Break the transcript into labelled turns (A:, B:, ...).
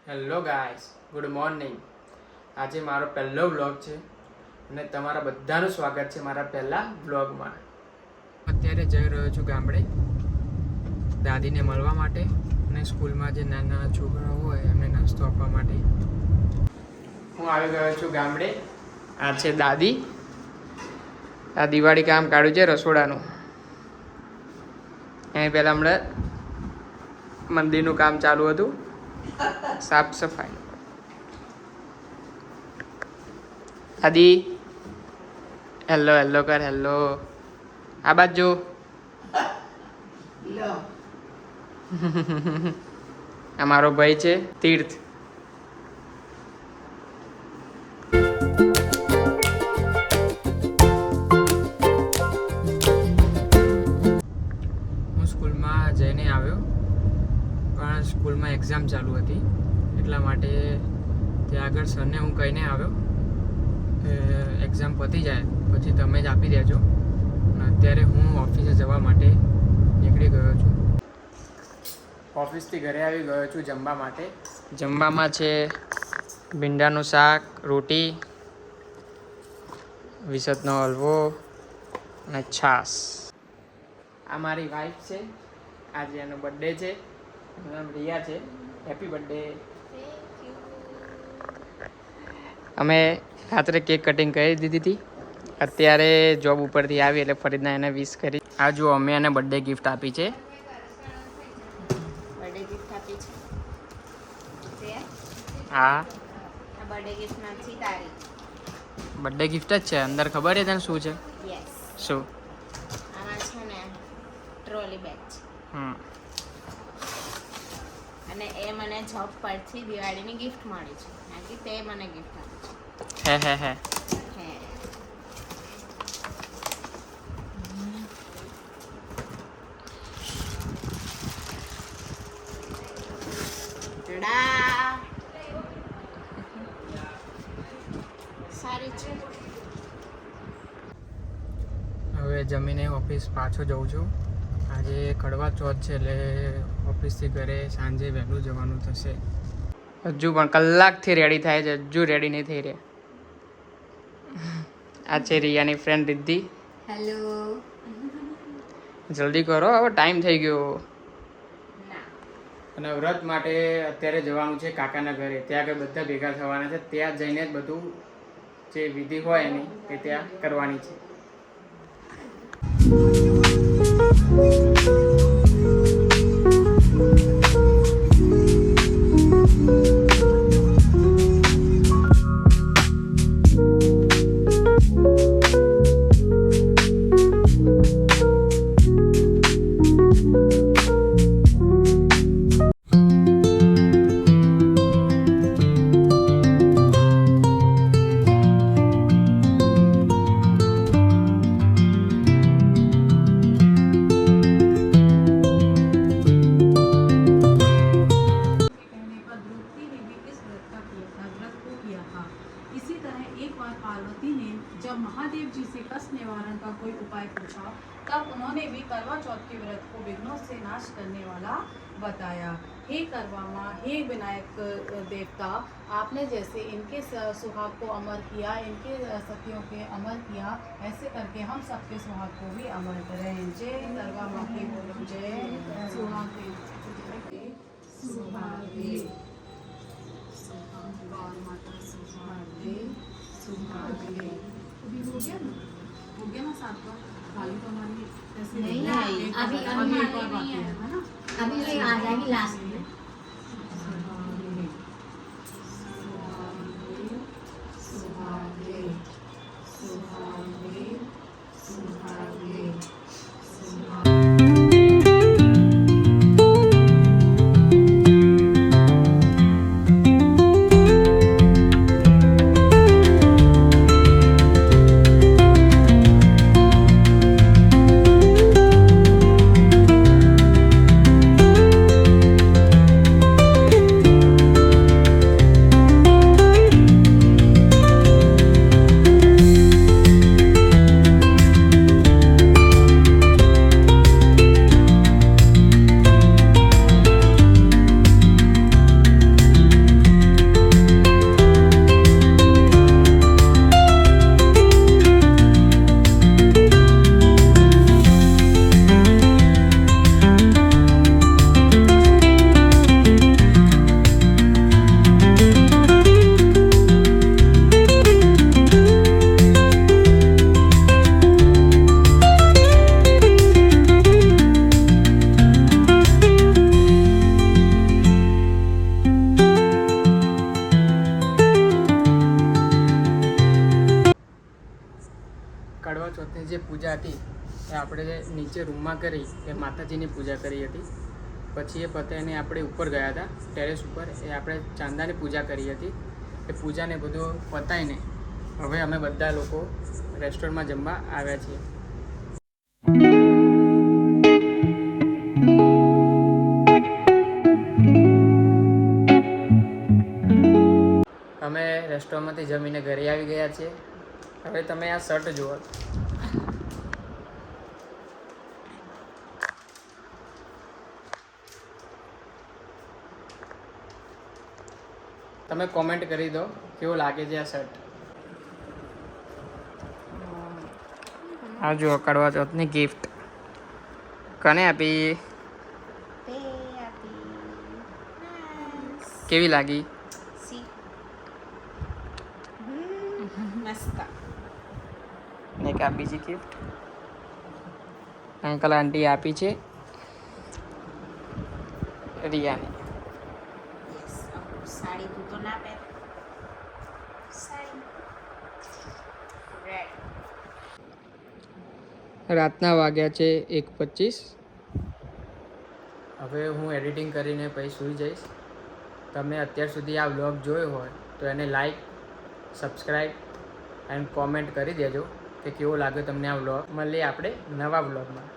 A: Hello guys, good morning. આજે મારો પહેલો વ્લોગ છે અને તમારા બધાનું સ્વાગત છે મારા પહેલા વ્લોગમાં. અત્યારે જઈ રહ્યો છું ગામડે દાદીને મળવા માટે અને સ્કૂલમાં જે નાના નાના છોકરાઓ હોય એમને નાસ્તો આપવા માટે. હું આવી ગયો છું ગામડે. આ છે દાદી. આ દિવાળી કામ કાઢ્યું છે રસોડાનું. એની પહેલાં હમણાં મંદિરનું કામ ચાલુ હતું, સાફ સફાઈ. આદિ હેલો હેલો કર. હેલો. આ બાજુ આ મારો ભાઈ છે તીર્થ. હું સ્કૂલમાં જઈને આવ્યો પણ સ્કૂલમાં એક્ઝામ ચાલુ હતી એટલા માટે ત્યાં આગળ સરને હું કહીને આવ્યો કે એક્ઝામ પતી જાય પછી તમે જ આપી દેજો. અને અત્યારે હું ઓફિસે જવા માટે નીકળી ગયો છું. ઓફિસથી ઘરે આવી ગયો છું જમવા માટે. જમવામાં છે ભીંડાનું શાક, રોટી, વિસતનો હલવો અને છાશ. આ મારી વાઈફ છે. આજે એનો બર્થડે છે. એનું નામ રિયા છે. Happy birthday. અમે રાત્રે કેક કટિંગ કરી દીધી હતી. અત્યારે જોબ ઉપરથી આવી એટલે ફરીદના એને વિશ કરી. આ જુઓ અમે એને બર્થડે ગિફ્ટ આપી છે.
B: બર્થડે ગિફ્ટ આપી છે.
A: હા,
B: આ બર્થડે ગિફ્ટ નથી તારી.
A: બર્થડે ગિફ્ટ જ છે. અંદર ખબર છે તને શું છે?
B: યસ.
A: શું?
B: આમાં છે ને ટ્રોલી બેગ છે. અને એ મને જોબ પરથી દિવાળીની ગિફ્ટ મળી છે. બાકી તે મને ગિફ્ટ આપી
A: હે
B: છે. હે ટડા. સારી છે.
A: હવે જમીને ઓફિસ પાછો જઉં છું. આજે કડવા ચોથ છે એટલે ઓફિસથી ઘરે સાંજે વહેલું જવાનું થશે. હજુ પણ કલાકથી રેડી થાય છે, હજુ રેડી નહીં થઈ રહ્યા. આ છે રિયાની ફ્રેન્ડ રિદ્ધિ.
B: હેલો.
A: જલ્દી કરો, હવે ટાઈમ થઈ ગયો.
B: ના.
A: અને વ્રત માટે અત્યારે જવાનું છે કાકાના ઘરે. ત્યાં આગળ બધા ભેગા થવાના છે. ત્યાં જઈને જ બધું જે વિધિ હોય એની એ ત્યાં કરવાની છે.
C: इसी तरह एक बार पार्वती ने जब महादेव जी से कष्ट निवारण का कोई उपाय पूछा तब उन्होंने भी करवा चौथ के व्रत को विघ्नों से नाश करने वाला बताया। हे करवा, हे विनायक देवता, आपने जैसे इनके सुहाग को अमर किया, इनके सखियों के अमर किया, ऐसे करके हम सबके सुहाग को भी अमर करें। जय करवा माँ की बोलो, जय सुहागे सुहागे गौर माता सुहागे सुहागे। अभी हो गया ना, हो गया ना सातवां। खाली तो हमारी ऐसे
B: नहीं
C: है,
B: आई,
C: एक
B: अभी
C: और
B: अभी
C: एक और
B: नहीं
C: बाकी
B: है।
C: है ना।
B: अभी ये आ जाएगी लास्ट में।
C: सुहागे सुहागे सुहागे सुहागे।
A: જે પૂજા હતી એ આપણે નીચે રૂમમાં કરી એ માતાજીની પૂજા કરી હતી. પછી એ પતાવીને આપણે ઉપર ગયા હતા ટેરેસ ઉપર, એ આપણે ચાંદાની પૂજા કરી હતી. એ પૂજાને બધું પતાવીને હવે અમે બધા લોકો રેસ્ટોરન્ટમાં જમવા આવ્યા છીએ. અમે રેસ્ટોરન્ટમાંથી જમીને ઘરે આવી ગયા છીએ. હવે તમે આ શર્ટ જુઓ. તમે કોમેન્ટ કરી દો કેવું લાગે છે આ શર્ટ. આ જુઓ કડવા ચોથની ગિફ્ટ કને આપી,
B: તે આપી.
A: કેવી લાગી?
B: સી મસ્ત.
A: ને એક આ બીજી ગિફ્ટ અંકલ આંટી આપી છે રિયાને.
B: યસ. સાડી તું તો ના પહેર. સાડી રેડ.
A: રાતના વાગ્યા છે 1:25. હવે હું એડિટિંગ કરીને પછી સૂઈ જઈશ. તમે અત્યાર સુધી આ વ્લોગ જોયો હોય તો એને લાઈક, સબસ્ક્રાઈબ એન્ડ કોમેન્ટ કરી દેજો કે કેવો લાગ્યો તમને આ વ્લોગ. મળીએ આપણે નવા વ્લોગમાં.